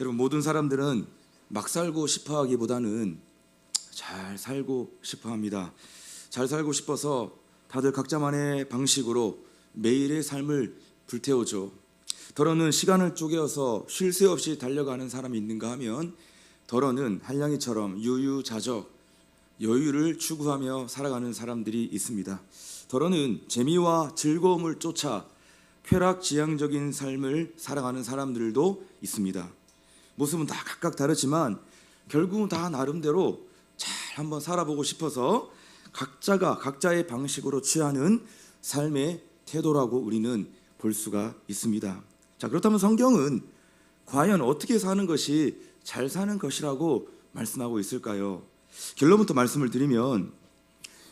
여러분, 모든 사람들은 막 살고 싶어 하기보다는 잘 살고 싶어 합니다. 잘 살고 싶어서 다들 각자만의 방식으로 매일의 삶을 불태우죠. 더러는 시간을 쪼개어서 쉴 새 없이 달려가는 사람이 있는가 하면, 더러는 한량이처럼 유유자적 여유를 추구하며 살아가는 사람들이 있습니다. 더러는 재미와 즐거움을 쫓아 쾌락지향적인 삶을 살아가는 사람들도 있습니다. 모습은 다 각각 다르지만 결국은 다 나름대로 잘 한번 살아보고 싶어서 각자가 각자의 방식으로 취하는 삶의 태도라고 우리는 볼 수가 있습니다. 자, 그렇다면 성경은 과연 어떻게 사는 것이 잘 사는 것이라고 말씀하고 있을까요? 결론부터 말씀을 드리면,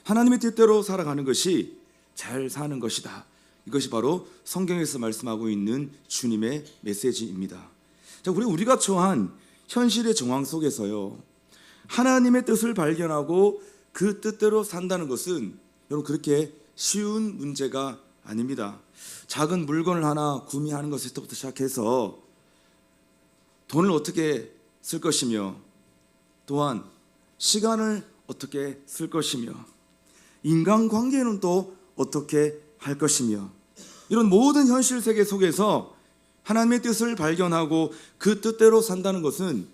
하나님의 뜻대로 살아가는 것이 잘 사는 것이다. 이것이 바로 성경에서 말씀하고 있는 주님의 메시지입니다. 자, 우리가 처한 현실의 정황 속에서요, 하나님의 뜻을 발견하고 그 뜻대로 산다는 것은 여러분 그렇게 쉬운 문제가 아닙니다. 작은 물건을 하나 구매하는 것부터 시작해서 돈을 어떻게 쓸 것이며, 또한 시간을 어떻게 쓸 것이며, 인간관계는 또 어떻게 할 것이며, 이런 모든 현실 세계 속에서 하나님의 뜻을 발견하고 그 뜻대로 산다는 것은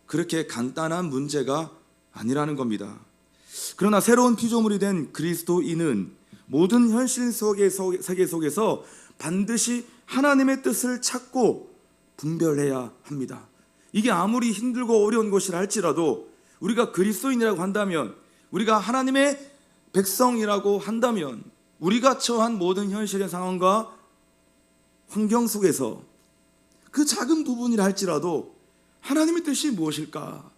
그렇게 간단한 문제가 아니라는 겁니다. 그러나 새로운 피조물이 된 그리스도인은 모든 현실 세계 속에서 반드시 하나님의 뜻을 찾고 분별해야 합니다. 이게 아무리 힘들고 어려운 것이라 할지라도, 우리가 그리스도인이라고 한다면, 우리가 하나님의 백성이라고 한다면, 우리가 처한 모든 현실의 상황과 환경 속에서 그 작은 부분이라 할지라도 하나님의 뜻이 무엇일까?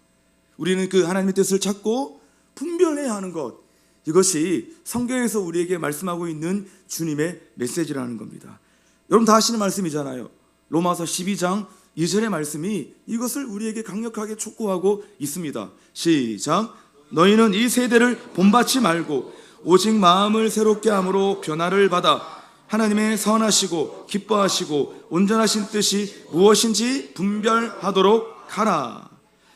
우리는 그 하나님의 뜻을 찾고 분별해야 하는 것, 이것이 성경에서 우리에게 말씀하고 있는 주님의 메시지라는 겁니다. 여러분 다 아시는 말씀이잖아요. 로마서 12장 2절의 말씀이 이것을 우리에게 강력하게 촉구하고 있습니다. 시작. 너희는 이 세대를 본받지 말고 오직 마음을 새롭게 함으로 변화를 받아 하나님의 선하시고 기뻐하시고 온전하신 뜻이 무엇인지 분별하도록 하라.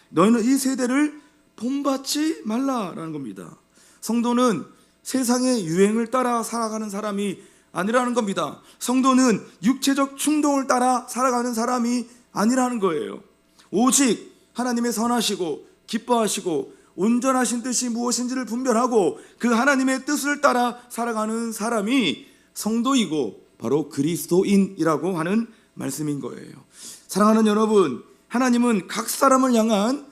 너희는 이 세대를 본받지 말라라는 겁니다. 성도는 세상의 유행을 따라 살아가는 사람이 아니라는 겁니다. 성도는 육체적 충동을 따라 살아가는 사람이 아니라는 거예요. 오직 하나님의 선하시고 기뻐하시고 온전하신 뜻이 무엇인지를 분별하고 그 하나님의 뜻을 따라 살아가는 사람이 성도이고 바로 그리스도인이라고 하는 말씀인 거예요. 사랑하는 여러분, 하나님은 각 사람을 향한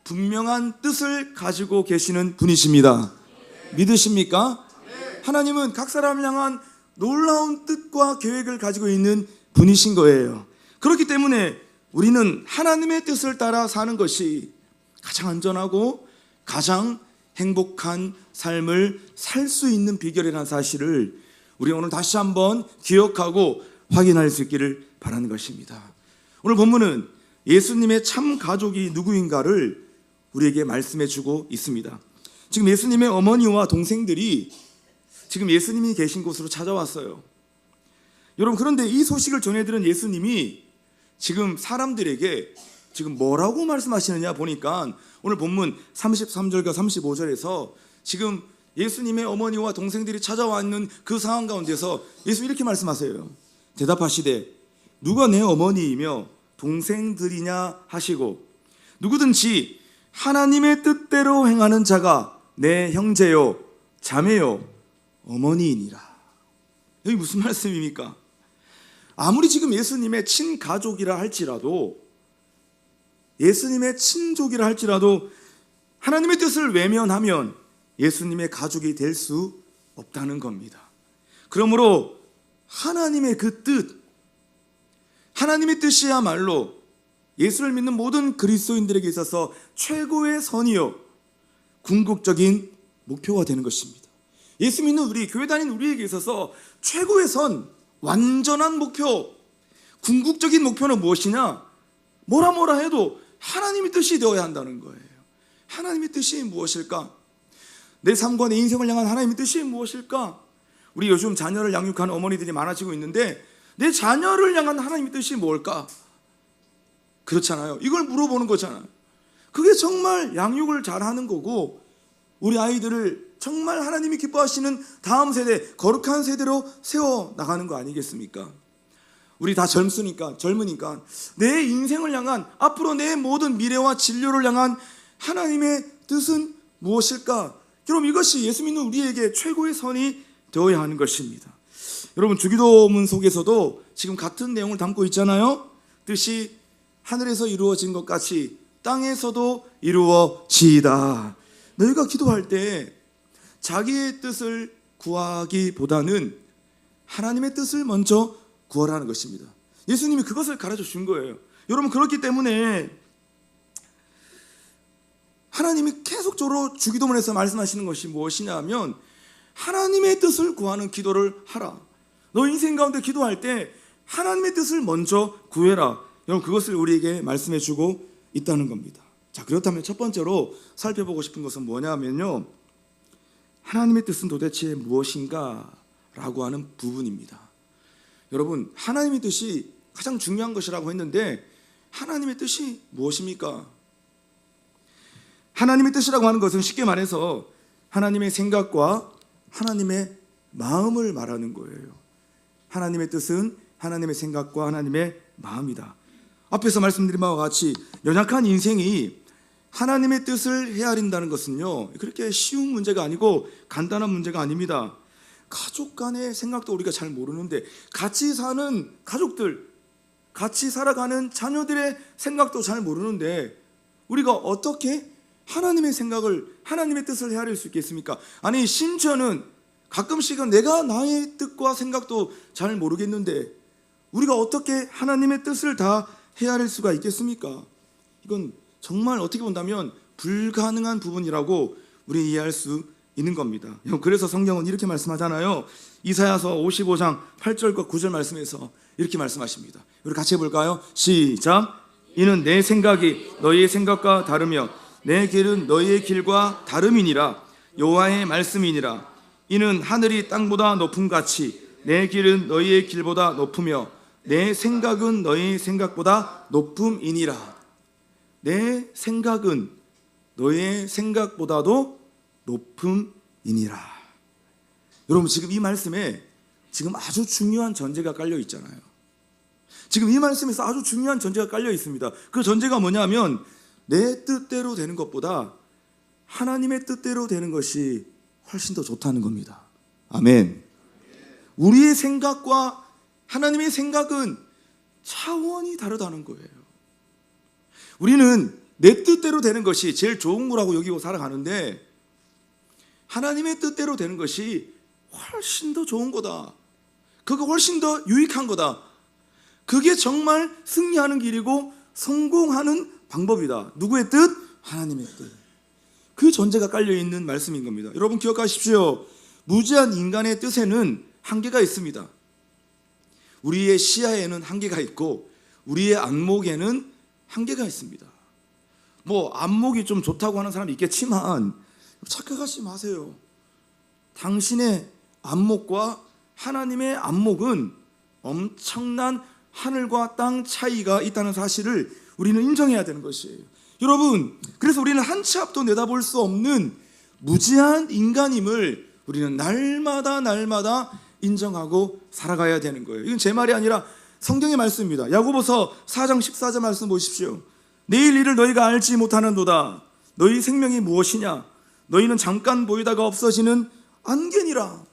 분명한 뜻을 가지고 계시는 분이십니다. 믿으십니까? 하나님은 각 사람을 향한 놀라운 뜻과 계획을 가지고 있는 분이신 거예요. 그렇기 때문에 우리는 하나님의 뜻을 따라 사는 것이 가장 안전하고 가장 행복한 삶을 살 수 있는 비결이라는 사실을 우리 오늘 다시 한번 기억하고 확인할 수 있기를 바라는 것입니다. 오늘 본문은 예수님의 참 가족이 누구인가를 우리에게 말씀해 주고 있습니다. 지금 예수님의 어머니와 동생들이 지금 예수님이 계신 곳으로 찾아왔어요. 여러분, 그런데 이 소식을 전해들은 예수님이 지금 사람들에게 지금 뭐라고 말씀하시느냐 보니까 오늘 본문 33절과 35절에서 지금 예수님의 어머니와 동생들이 찾아와 있는 그 상황 가운데서 예수 이렇게 말씀하세요. 대답하시되 누가 내 어머니이며 동생들이냐 하시고, 누구든지 하나님의 뜻대로 행하는 자가 내 형제요 자매요 어머니이니라. 여기 무슨 말씀입니까? 아무리 지금 예수님의 친가족이라 할지라도, 예수님의 친족이라 할지라도 하나님의 뜻을 외면하면 예수님의 가족이 될 수 없다는 겁니다. 그러므로 하나님의 그 뜻, 하나님의 뜻이야말로 예수를 믿는 모든 그리스도인들에게 있어서 최고의 선이요 궁극적인 목표가 되는 것입니다. 예수 믿는 우리, 교회 다니는 우리에게 있어서 최고의 선, 완전한 목표, 궁극적인 목표는 무엇이냐? 뭐라 해도 하나님의 뜻이 되어야 한다는 거예요. 하나님의 뜻이 무엇일까? 내 삶과 내 인생을 향한 하나님의 뜻이 무엇일까? 우리 요즘 자녀를 양육하는 어머니들이 많아지고 있는데 내 자녀를 향한 하나님의 뜻이 뭘까? 그렇잖아요. 이걸 물어보는 거잖아요. 그게 정말 양육을 잘하는 거고, 우리 아이들을 정말 하나님이 기뻐하시는 다음 세대, 거룩한 세대로 세워나가는 거 아니겠습니까? 우리 다 젊으니까 내 인생을 향한, 앞으로 내 모든 미래와 진료를 향한 하나님의 뜻은 무엇일까? 그럼 이것이 예수 믿는 우리에게 최고의 선이 되어야 하는 것입니다. 여러분, 주기도문 속에서도 지금 같은 내용을 담고 있잖아요. 뜻이 하늘에서 이루어진 것 같이 땅에서도 이루어지이다. 너희가 기도할 때 자기의 뜻을 구하기보다는 하나님의 뜻을 먼저 구하라는 것입니다. 예수님이 그것을 가르쳐 준 거예요. 여러분, 그렇기 때문에 하나님이 계속적으로 주기도문에서 말씀하시는 것이 무엇이냐면, 하나님의 뜻을 구하는 기도를 하라. 너 인생 가운데 기도할 때 하나님의 뜻을 먼저 구해라. 여러분, 그것을 우리에게 말씀해 주고 있다는 겁니다. 자, 그렇다면 첫 번째로 살펴보고 싶은 것은 뭐냐면요, 하나님의 뜻은 도대체 무엇인가 라고 하는 부분입니다. 여러분, 하나님의 뜻이 가장 중요한 것이라고 했는데, 하나님의 뜻이 무엇입니까? 하나님의 뜻이라고 하는 것은 쉽게 말해서 하나님의 생각과 하나님의 마음을 말하는 거예요. 하나님의 뜻은 하나님의 생각과 하나님의 마음이다. 앞에서 말씀드린 바와 같이 연약한 인생이 하나님의 뜻을 헤아린다는 것은요, 그렇게 쉬운 문제가 아니고 간단한 문제가 아닙니다. 가족 간의 생각도 우리가 잘 모르는데, 같이 사는 가족들, 같이 살아가는 자녀들의 생각도 잘 모르는데 우리가 어떻게 하나님의 생각을, 하나님의 뜻을 헤아릴 수 있겠습니까? 아니, 심지어는 가끔씩은 내가 나의 뜻과 생각도 잘 모르겠는데 우리가 어떻게 하나님의 뜻을 다 헤아릴 수가 있겠습니까? 이건 정말 어떻게 본다면 불가능한 부분이라고 우리 이해할 수 있는 겁니다. 그래서 성경은 이렇게 말씀하잖아요. 이사야서 55장 8절과 9절 말씀에서 이렇게 말씀하십니다. 우리 같이 해볼까요? 시작. 이는 내 생각이 너희의 생각과 다르며 내 길은 너희의 길과 다름이니라. 여호와의 말씀이니라. 이는 하늘이 땅보다 높음 같이 내 길은 너희의 길보다 높으며 내 생각은 너희의 생각보다 높음이니라. 내 생각은 너희의 생각보다도 높음이니라. 여러분, 지금 이 말씀에 지금 아주 중요한 전제가 깔려 있잖아요. 지금 이 말씀에서 아주 중요한 전제가 깔려 있습니다. 그 전제가 뭐냐면, 내 뜻대로 되는 것보다 하나님의 뜻대로 되는 것이 훨씬 더 좋다는 겁니다. 아멘. 우리의 생각과 하나님의 생각은 차원이 다르다는 거예요. 우리는 내 뜻대로 되는 것이 제일 좋은 거라고 여기고 살아가는데, 하나님의 뜻대로 되는 것이 훨씬 더 좋은 거다. 그거 훨씬 더 유익한 거다. 그게 정말 승리하는 길이고 성공하는 방법이다. 누구의 뜻? 하나님의 뜻. 그 전제가 깔려있는 말씀인 겁니다. 여러분, 기억하십시오. 무지한 인간의 뜻에는 한계가 있습니다. 우리의 시야에는 한계가 있고 우리의 안목에는 한계가 있습니다. 뭐 안목이 좀 좋다고 하는 사람이 있겠지만 착각하지 마세요. 당신의 안목과 하나님의 안목은 엄청난 하늘과 땅 차이가 있다는 사실을 우리는 인정해야 되는 것이에요. 여러분, 그래서 우리는 한 치 앞도 내다볼 수 없는 무지한 인간임을 우리는 날마다 인정하고 살아가야 되는 거예요. 이건 제 말이 아니라 성경의 말씀입니다. 야고보서 4장 14절 말씀 보십시오. 내일 일을 너희가 알지 못하는도다. 너희 생명이 무엇이냐? 너희는 잠깐 보이다가 없어지는 안개니라.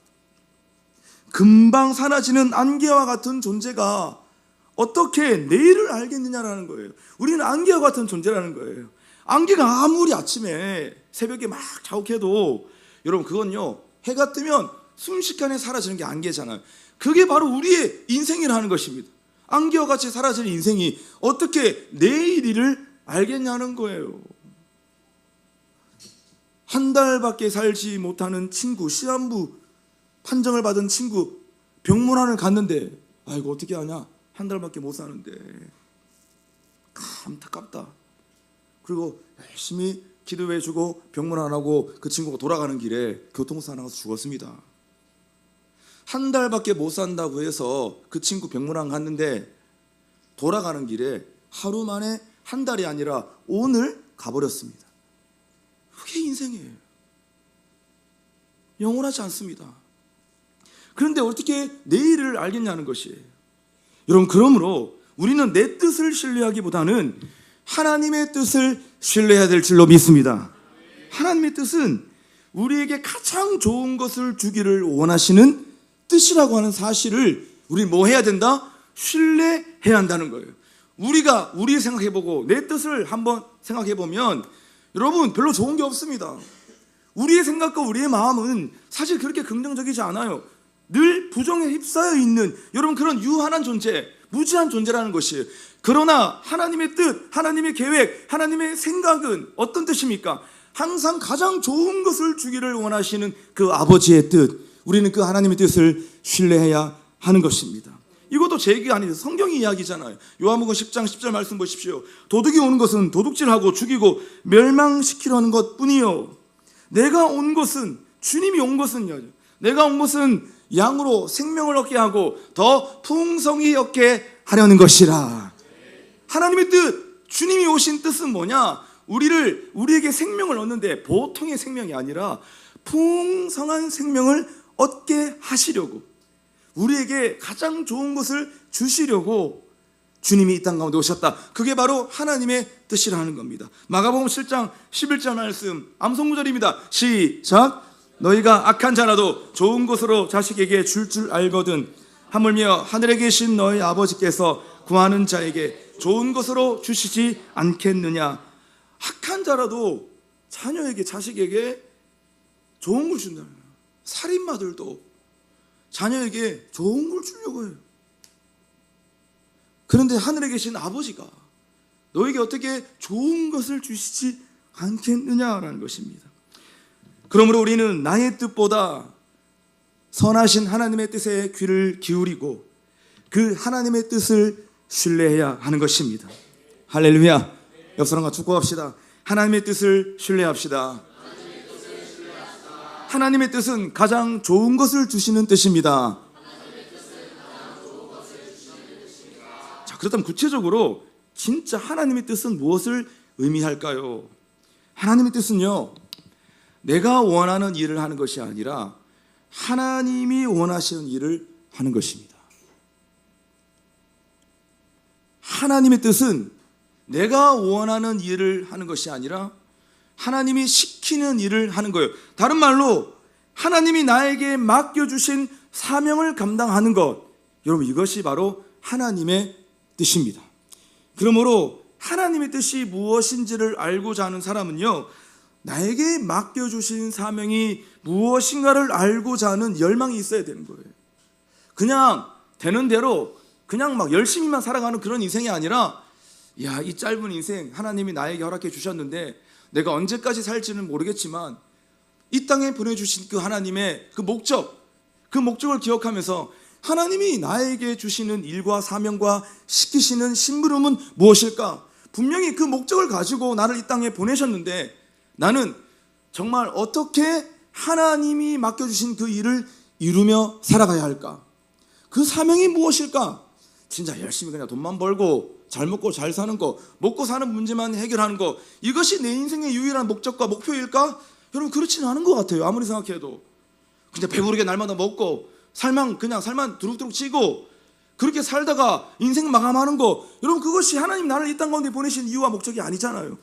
금방 사라지는 안개와 같은 존재가 어떻게 내일을 알겠느냐라는 거예요. 우리는 안개와 같은 존재라는 거예요. 안개가 아무리 아침에 새벽에 막 자욱해도 여러분, 그건요, 해가 뜨면 순식간에 사라지는 게 안개잖아요. 그게 바로 우리의 인생이라는 것입니다. 안개와 같이 사라지는 인생이 어떻게 내일 일을 알겠냐는 거예요. 한 달밖에 살지 못하는 친구, 시한부 판정을 받은 친구, 병문안을 갔는데, 아이고 어떻게 하냐, 한 달밖에 못 사는데 안타깝다. 그리고 열심히 기도해주고 병문안하고 그 친구가 돌아가는 길에 교통사고 나서 죽었습니다. 한 달밖에 못 산다고 해서 그 친구 병문안 갔는데 돌아가는 길에 하루 만에 한 달이 아니라 오늘 가버렸습니다. 그게 인생이에요. 영원하지 않습니다. 그런데 어떻게 내일을 알겠냐는 것이에요. 여러분, 그러므로 우리는 내 뜻을 신뢰하기보다는 하나님의 뜻을 신뢰해야 될 줄로 믿습니다. 하나님의 뜻은 우리에게 가장 좋은 것을 주기를 원하시는 뜻이라고 하는 사실을 우리 뭐 해야 된다? 신뢰해야 한다는 거예요. 우리가 생각해보고 내 뜻을 한번 생각해보면 여러분, 별로 좋은 게 없습니다. 우리의 생각과 우리의 마음은 사실 그렇게 긍정적이지 않아요. 늘 부정에 휩싸여 있는 여러분, 그런 유한한 존재, 무지한 존재라는 것이에요. 그러나 하나님의 뜻, 하나님의 계획, 하나님의 생각은 어떤 뜻입니까? 항상 가장 좋은 것을 주기를 원하시는 그 아버지의 뜻, 우리는 그 하나님의 뜻을 신뢰해야 하는 것입니다. 이것도 제 얘기가 아니죠. 성경의 이야기잖아요. 요한복음 10장 10절 말씀 보십시오. 도둑이 오는 것은 도둑질하고 죽이고 멸망시키려는 것뿐이요, 내가 온 것은, 주님이 온 것은요, 내가 온 것은 양으로 생명을 얻게 하고 더 풍성히 얻게 하려는 것이라. 하나님의 뜻, 주님이 오신 뜻은 뭐냐? 우리에게 생명을 얻는데 보통의 생명이 아니라 풍성한 생명을 얻게 하시려고, 우리에게 가장 좋은 것을 주시려고 주님이 이 땅 가운데 오셨다. 그게 바로 하나님의 뜻이라는 겁니다. 마가복음 7장 11절 말씀 암송구절입니다. 시작. 너희가 악한 자라도 좋은 것으로 자식에게 줄 알거든 하물며 하늘에 계신 너희 아버지께서 구하는 자에게 좋은 것으로 주시지 않겠느냐. 악한 자라도 자녀에게, 자식에게 좋은 걸 준다는 거예요. 살인마들도 자녀에게 좋은 걸 주려고 해요. 그런데 하늘에 계신 아버지가 너에게 어떻게 좋은 것을 주시지 않겠느냐라는 것입니다. 그러므로 우리는 나의 뜻보다 선하신 하나님의 뜻에 귀를 기울이고 그 하나님의 뜻을 신뢰해야 하는 것입니다. 할렐루야. 옆 사람과 축복합시다. 하나님의 뜻을 신뢰합시다. 하나님의 뜻은 가장 좋은 것을 주시는 뜻입니다. 자, 그렇다면 구체적으로 진짜 하나님의 뜻은 무엇을 의미할까요? 하나님의 뜻은요, 내가 원하는 일을 하는 것이 아니라 하나님이 원하시는 일을 하는 것입니다. 하나님의 뜻은 내가 원하는 일을 하는 것이 아니라 하나님이 시키는 일을 하는 거예요. 다른 말로 하나님이 나에게 맡겨주신 사명을 감당하는 것, 여러분, 이것이 바로 하나님의 뜻입니다. 그러므로 하나님의 뜻이 무엇인지를 알고자 하는 사람은요, 나에게 맡겨주신 사명이 무엇인가를 알고자 하는 열망이 있어야 되는 거예요. 그냥 되는 대로 그냥 막 열심히만 살아가는 그런 인생이 아니라, 야, 이 짧은 인생 하나님이 나에게 허락해 주셨는데 내가 언제까지 살지는 모르겠지만 이 땅에 보내주신 그 하나님의 그 목적을 기억하면서 하나님이 나에게 주시는 일과 사명과 시키시는 심부름은 무엇일까? 분명히 그 목적을 가지고 나를 이 땅에 보내셨는데 나는 정말 어떻게 하나님이 맡겨주신 그 일을 이루며 살아가야 할까? 그 사명이 무엇일까? 진짜 열심히 그냥 돈만 벌고 잘 먹고 잘 사는 거, 먹고 사는 문제만 해결하는 거, 이것이 내 인생의 유일한 목적과 목표일까? 여러분, 그렇지는 않은 것 같아요. 아무리 생각해도 그냥 배부르게 날마다 먹고 살만 두룩두룩 치고 그렇게 살다가 인생 마감하는 거, 여러분, 그것이 하나님 나를 이 땅 가운데 보내신 이유와 목적이 아니잖아요.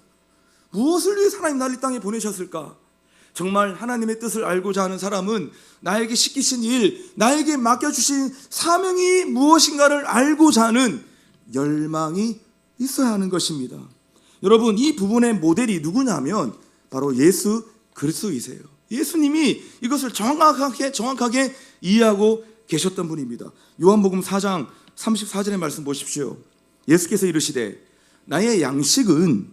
무엇을 위해 하나님 나를 이 땅에 보내셨을까? 정말 하나님의 뜻을 알고자 하는 사람은 나에게 시키신 일, 나에게 맡겨주신 사명이 무엇인가를 알고자 하는 열망이 있어야 하는 것입니다. 여러분, 이 부분의 모델이 누구냐면 바로 예수 그리스도이세요. 예수님이 이것을 정확하게 이해하고 계셨던 분입니다. 요한복음 4장 34절의 말씀 보십시오. 예수께서 이르시되 나의 양식은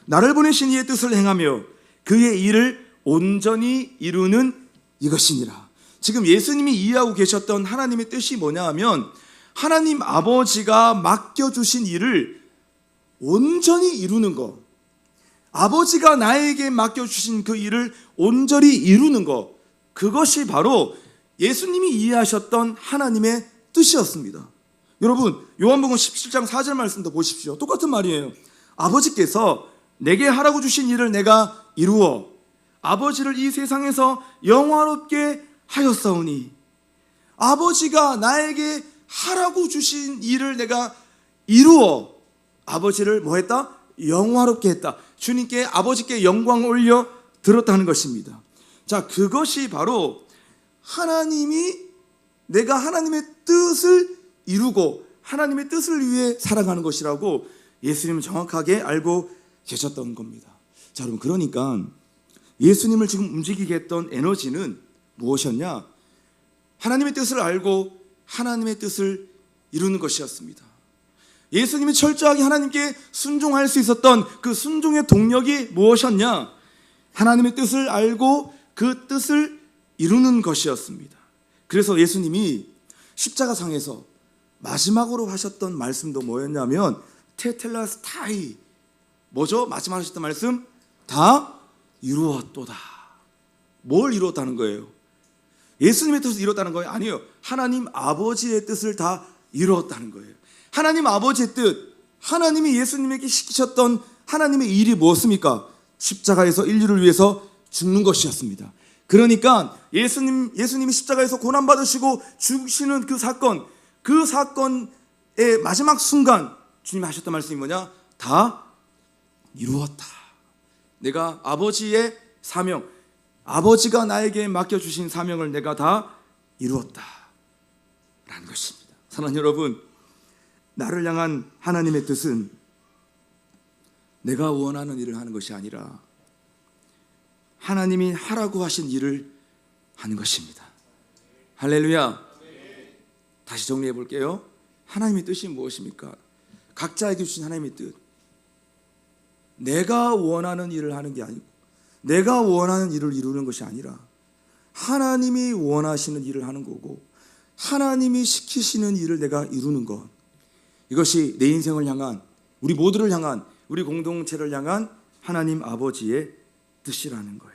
나를 보내신 이의 뜻을 행하며 그의 일을 온전히 이루는 이것이니라. 지금 예수님이 이해하고 계셨던 하나님의 뜻이 뭐냐 하면 하나님 아버지가 맡겨주신 일을 온전히 이루는 것, 아버지가 나에게 맡겨주신 그 일을 온전히 이루는 것, 그것이 바로 예수님이 이해하셨던 하나님의 뜻이었습니다. 여러분, 요한복음 17장 4절 말씀도 보십시오. 똑같은 말이에요. 아버지께서 내게 하라고 주신 일을 내가 이루어 아버지를 이 세상에서 영화롭게 하였사오니, 아버지가 나에게 하라고 주신 일을 내가 이루어 아버지를 뭐 했다? 영화롭게 했다. 주님께, 아버지께 영광을 올려 들었다는 것입니다. 자, 그것이 바로 내가 하나님의 뜻을 이루고 하나님의 뜻을 위해 살아가는 것이라고 예수님은 정확하게 알고 계셨던 겁니다. 자, 여러분, 그러니까 예수님을 지금 움직이게 했던 에너지는 무엇이었냐? 하나님의 뜻을 알고 하나님의 뜻을 이루는 것이었습니다. 예수님이 철저하게 하나님께 순종할 수 있었던 그 순종의 동력이 무엇이었냐? 하나님의 뜻을 알고 그 뜻을 이루는 것이었습니다. 그래서 예수님이 십자가상에서 마지막으로 하셨던 말씀도 뭐였냐면 테텔라스타이, 뭐죠? 마지막으로 하셨던 말씀, 다 이루었도다. 뭘 이루었다는 거예요? 예수님의 뜻을 이뤘다는 거예요? 아니요. 하나님 아버지의 뜻을 다 이루었다는 거예요. 하나님 아버지의 뜻, 하나님이 예수님에게 시키셨던 하나님의 일이 무엇입니까? 십자가에서 인류를 위해서 죽는 것이었습니다. 그러니까 예수님이 십자가에서 고난받으시고 죽으시는 그 사건의 마지막 순간 주님이 하셨던 말씀이 뭐냐? 다 이루었다. 내가 아버지의 사명, 아버지가 나에게 맡겨주신 사명을 내가 다 이루었다 라는 것입니다. 사랑하는 여러분, 나를 향한 하나님의 뜻은 내가 원하는 일을 하는 것이 아니라 하나님이 하라고 하신 일을 하는 것입니다. 할렐루야. 다시 정리해 볼게요. 하나님의 뜻이 무엇입니까? 각자에게 주신 하나님의 뜻, 내가 원하는 일을 하는 게 아니고 내가 원하는 일을 이루는 것이 아니라 하나님이 원하시는 일을 하는 거고 하나님이 시키시는 일을 내가 이루는 것, 이것이 내 인생을 향한, 우리 모두를 향한, 우리 공동체를 향한 하나님 아버지의 뜻이라는 거예요.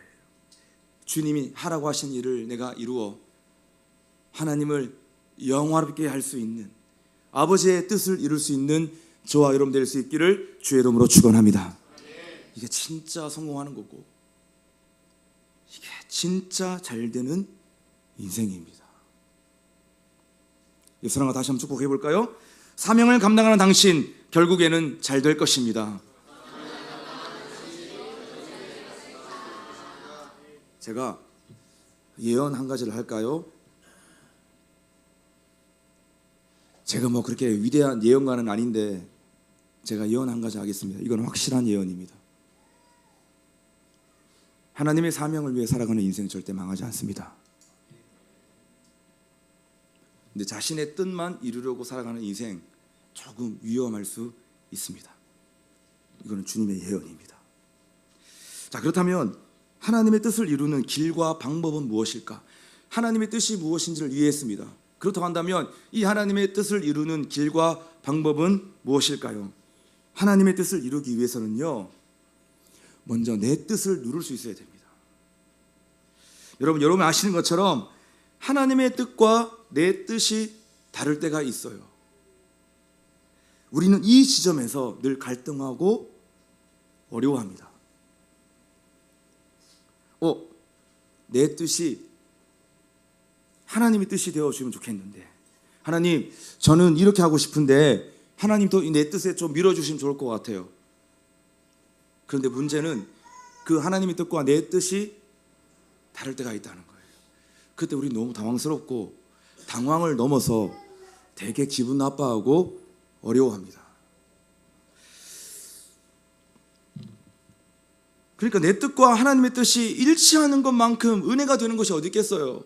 주님이 하라고 하신 일을 내가 이루어 하나님을 영화롭게 할 수 있는, 아버지의 뜻을 이룰 수 있는 저와 여러분 될 수 있기를 주의 이름으로 축원합니다. 이게 진짜 성공하는 거고 이게 진짜 잘 되는 인생입니다. 예수님과 다시 한번 축복해 볼까요? 사명을 감당하는 당신, 결국에는 잘 될 것입니다. 제가 예언 한 가지를 할까요? 제가 뭐 그렇게 위대한 예언가는 아닌데 제가 예언 한 가지 하겠습니다. 이건 확실한 예언입니다. 하나님의 사명을 위해 살아가는 인생 절대 망하지 않습니다. 근데 자신의 뜻만 이루려고 살아가는 인생 조금 위험할 수 있습니다. 이거는 주님의 예언입니다. 자, 그렇다면 하나님의 뜻을 이루는 길과 방법은 무엇일까? 하나님의 뜻이 무엇인지를 이해했습니다. 그렇다고 한다면 이 하나님의 뜻을 이루는 길과 방법은 무엇일까요? 하나님의 뜻을 이루기 위해서는요, 먼저 내 뜻을 누릴 수 있어야 됩니다. 여러분 아시는 것처럼 하나님의 뜻과 내 뜻이 다를 때가 있어요. 우리는 이 지점에서 늘 갈등하고 어려워합니다. 내 뜻이 하나님의 뜻이 되어주면 좋겠는데, 하나님 저는 이렇게 하고 싶은데 하나님도 내 뜻에 좀 밀어주시면 좋을 것 같아요. 그런데 문제는 그 하나님의 뜻과 내 뜻이 다를 때가 있다는 거예요. 그때 우리 너무 당황스럽고 당황을 넘어서 되게 기분 나빠하고 어려워합니다. 그러니까 내 뜻과 하나님의 뜻이 일치하는 것만큼 은혜가 되는 것이 어디 있겠어요?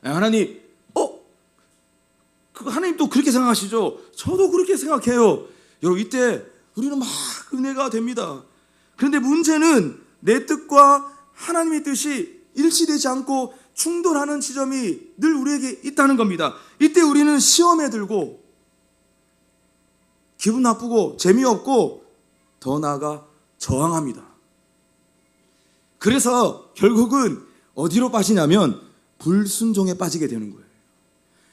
하나님, 그거 하나님 또 그렇게 생각하시죠? 저도 그렇게 생각해요. 여러분, 이때 우리는 막 은혜가 됩니다. 그런데 문제는 내 뜻과 하나님의 뜻이 일치되지 않고 충돌하는 지점이 늘 우리에게 있다는 겁니다. 이때 우리는 시험에 들고 기분 나쁘고 재미없고 더 나아가 저항합니다. 그래서 결국은 어디로 빠지냐면 불순종에 빠지게 되는 거예요.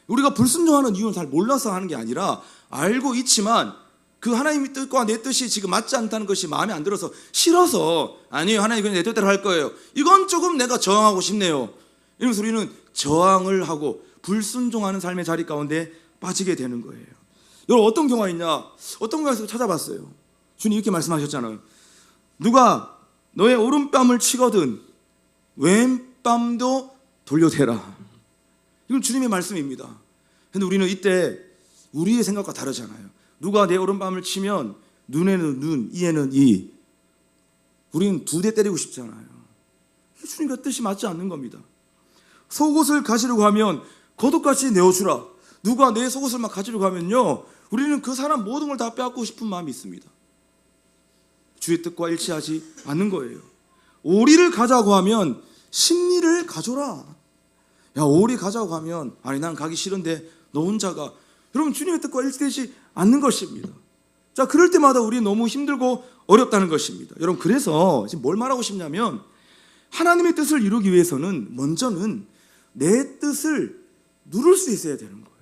우리가 불순종하는 이유는 잘 몰라서 하는 게 아니라 알고 있지만 그 하나님의 뜻과 내 뜻이 지금 맞지 않다는 것이 마음에 안 들어서 싫어서 아니에요, 하나님 그냥 내 뜻대로 할 거예요, 이건 조금 내가 저항하고 싶네요, 이러면서 우리는 저항을 하고 불순종하는 삶의 자리 가운데 빠지게 되는 거예요. 여러분, 어떤 경우가 있냐? 어떤 경우에서 찾아봤어요. 주님 이렇게 말씀하셨잖아요. 누가 너의 오른뺨을 치거든 왼뺨도 돌려대라. 이건 주님의 말씀입니다. 근데 우리는 이때 우리의 생각과 다르잖아요. 누가 내 오른뺨을 치면 눈에는 눈, 이에는 이. 우리는 두 대 때리고 싶잖아요. 주님과 뜻이 맞지 않는 겁니다. 속옷을 가지려고 하면 겉옷같이 내어주라. 누가 내 속옷을 막 가지려고 하면요, 우리는 그 사람 모든 걸 다 빼앗고 싶은 마음이 있습니다. 주의 뜻과 일치하지 않는 거예요. 오리를 가자고 하면 십리를 가져라. 야, 오리 가자고 하면 아니 난 가기 싫은데 너 혼자 가. 여러분, 주님의 뜻과 일치되지 않는 것입니다. 자, 그럴 때마다 우리 너무 힘들고 어렵다는 것입니다. 여러분, 그래서 지금 뭘 말하고 싶냐면 하나님의 뜻을 이루기 위해서는 먼저는 내 뜻을 누를 수 있어야 되는 거예요.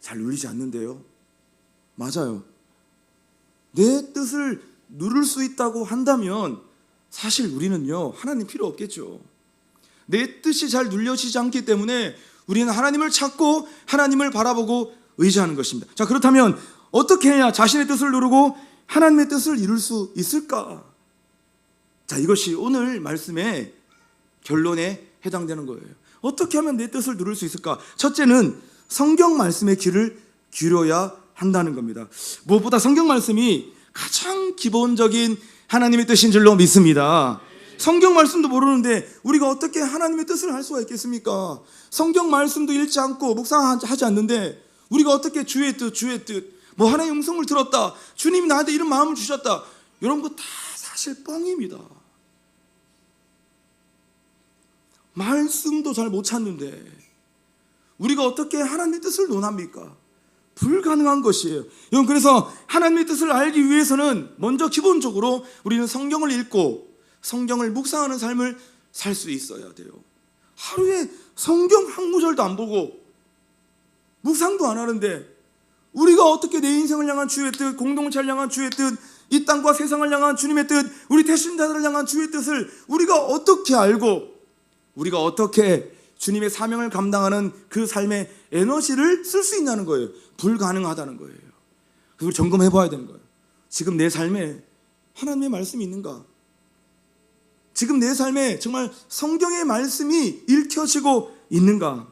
잘 눌리지 않는데요? 맞아요. 내 뜻을 누를 수 있다고 한다면 사실 우리는요, 하나님 필요 없겠죠. 내 뜻이 잘 눌려지지 않기 때문에 우리는 하나님을 찾고 하나님을 바라보고 의지하는 것입니다. 자, 그렇다면 어떻게 해야 자신의 뜻을 누르고 하나님의 뜻을 이룰 수 있을까? 자, 이것이 오늘 말씀의 결론에 해당되는 거예요. 어떻게 하면 내 뜻을 누릴 수 있을까? 첫째는 성경 말씀의 귀를 기울여야 한다는 겁니다. 무엇보다 성경 말씀이 가장 기본적인 하나님의 뜻인 줄로 믿습니다. 성경 말씀도 모르는데 우리가 어떻게 하나님의 뜻을 할 수가 있겠습니까? 성경 말씀도 읽지 않고 묵상하지 않는데 우리가 어떻게 주의 뜻, 뭐 하나님의 음성을 들었다, 주님이 나한테 이런 마음을 주셨다, 이런 거 다 사실 뻥입니다. 말씀도 잘 못 찾는데 우리가 어떻게 하나님의 뜻을 논합니까? 불가능한 것이에요. 여러분, 그래서 하나님의 뜻을 알기 위해서는 먼저 기본적으로 우리는 성경을 읽고 성경을 묵상하는 삶을 살 수 있어야 돼요. 하루에 성경 한 구절도 안 보고 묵상도 안 하는데 우리가 어떻게 내 인생을 향한 주의 뜻, 공동체를 향한 주의 뜻, 이 땅과 세상을 향한 주님의 뜻, 우리 대신자들을 향한 주의 뜻을 우리가 어떻게 알고 우리가 어떻게 주님의 사명을 감당하는 그 삶의 에너지를 쓸 수 있냐는 거예요. 불가능하다는 거예요. 그걸 점검해 봐야 되는 거예요. 지금 내 삶에 하나님의 말씀이 있는가? 지금 내 삶에 정말 성경의 말씀이 읽혀지고 있는가?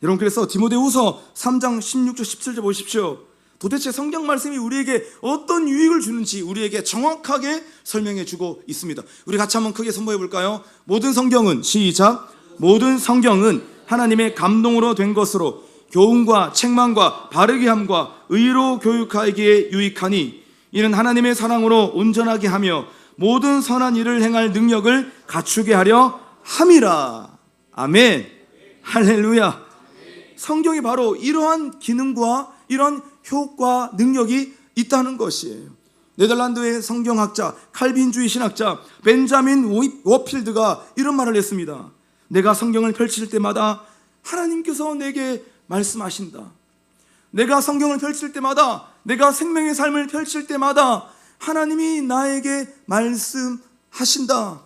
여러분, 그래서 디모데후서 3장 16절 17절 보십시오. 도대체 성경 말씀이 우리에게 어떤 유익을 주는지 우리에게 정확하게 설명해 주고 있습니다. 우리 같이 한번 크게 선포해 볼까요? 모든 성경은, 시작, 모든 성경은 하나님의 감동으로 된 것으로 교훈과 책망과 바르게 함과 의로 교육하기에 유익하니 이는 하나님의 사랑으로 온전하게 하며 모든 선한 일을 행할 능력을 갖추게 하려 함이라. 아멘. 할렐루야. 성경이 바로 이러한 기능과 이런 효과, 능력이 있다는 것이에요. 네덜란드의 성경학자, 칼빈주의 신학자 벤자민 워필드가 이런 말을 했습니다. 내가 성경을 펼칠 때마다 하나님께서 내게 말씀하신다. 내가 성경을 펼칠 때마다, 내가 생명의 삶을 펼칠 때마다 하나님이 나에게 말씀하신다.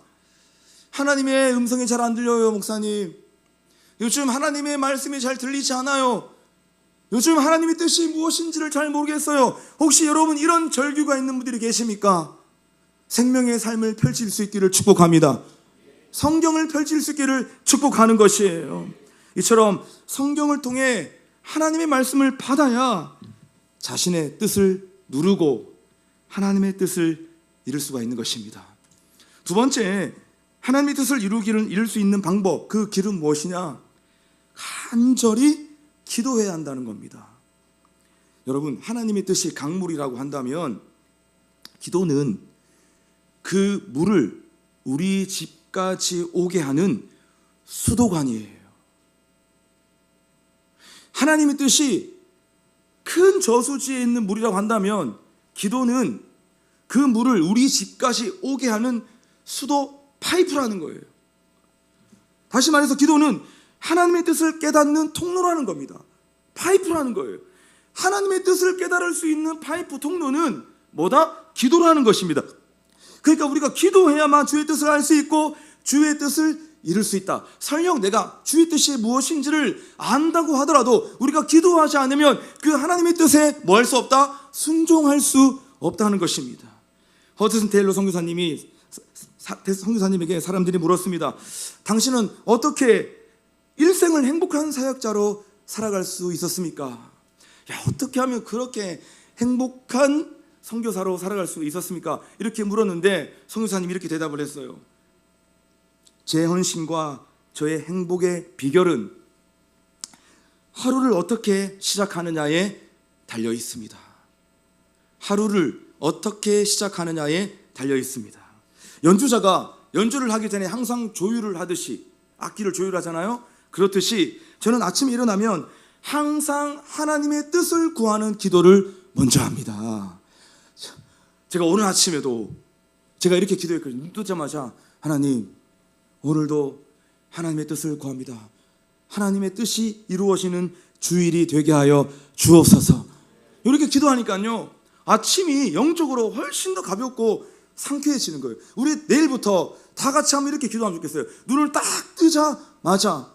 하나님의 음성이 잘 안 들려요, 목사님. 요즘 하나님의 말씀이 잘 들리지 않아요. 요즘 하나님의 뜻이 무엇인지를 잘 모르겠어요. 혹시 여러분 이런 절규가 있는 분들이 계십니까? 생명의 삶을 펼칠 수 있기를 축복합니다. 성경을 펼칠 수 있기를 축복하는 것이에요. 이처럼 성경을 통해 하나님의 말씀을 받아야 자신의 뜻을 누르고 하나님의 뜻을 이룰 수가 있는 것입니다. 두 번째, 하나님의 뜻을 이룰 수 있는 방법, 그 길은 무엇이냐? 간절히 기도해야 한다는 겁니다. 여러분, 하나님의 뜻이 강물이라고 한다면 기도는 그 물을 우리 집까지 오게 하는 수도관이에요. 하나님의 뜻이 큰 저수지에 있는 물이라고 한다면 기도는 그 물을 우리 집까지 오게 하는 수도 파이프라는 거예요. 다시 말해서 기도는 하나님의 뜻을 깨닫는 통로라는 겁니다. 파이프라는 거예요. 하나님의 뜻을 깨달을 수 있는 파이프 통로는 뭐다? 기도라는 것입니다. 그러니까 우리가 기도해야만 주의 뜻을 알 수 있고 주의 뜻을 이룰 수 있다. 설령 내가 주의 뜻이 무엇인지를 안다고 하더라도 우리가 기도하지 않으면 그 하나님의 뜻에 뭐 할 수 없다? 순종할 수 없다는 것입니다. 허드슨 테일러 선교사님에게 사람들이 물었습니다. 당신은 어떻게 일생을 행복한 사역자로 살아갈 수 있었습니까? 어떻게 하면 그렇게 행복한 선교사로 살아갈 수 있었습니까? 이렇게 물었는데 선교사님이 이렇게 대답을 했어요. 제 헌신과 저의 행복의 비결은 하루를 어떻게 시작하느냐에 달려 있습니다. 하루를 어떻게 시작하느냐에 달려 있습니다. 연주자가 연주를 하기 전에 항상 조율을 하듯이 악기를 조율하잖아요. 그렇듯이 저는 아침에 일어나면 항상 하나님의 뜻을 구하는 기도를 먼저 합니다. 제가 오늘 아침에도 제가 이렇게 기도했거든요. 눈 뜨자마자 하나님, 오늘도 하나님의 뜻을 구합니다. 하나님의 뜻이 이루어지는 주일이 되게 하여 주옵소서. 이렇게 기도하니까요, 아침이 영적으로 훨씬 더 가볍고 상쾌해지는 거예요. 우리 내일부터 다 같이 한번 이렇게 기도하면 좋겠어요. 눈을 딱 뜨자마자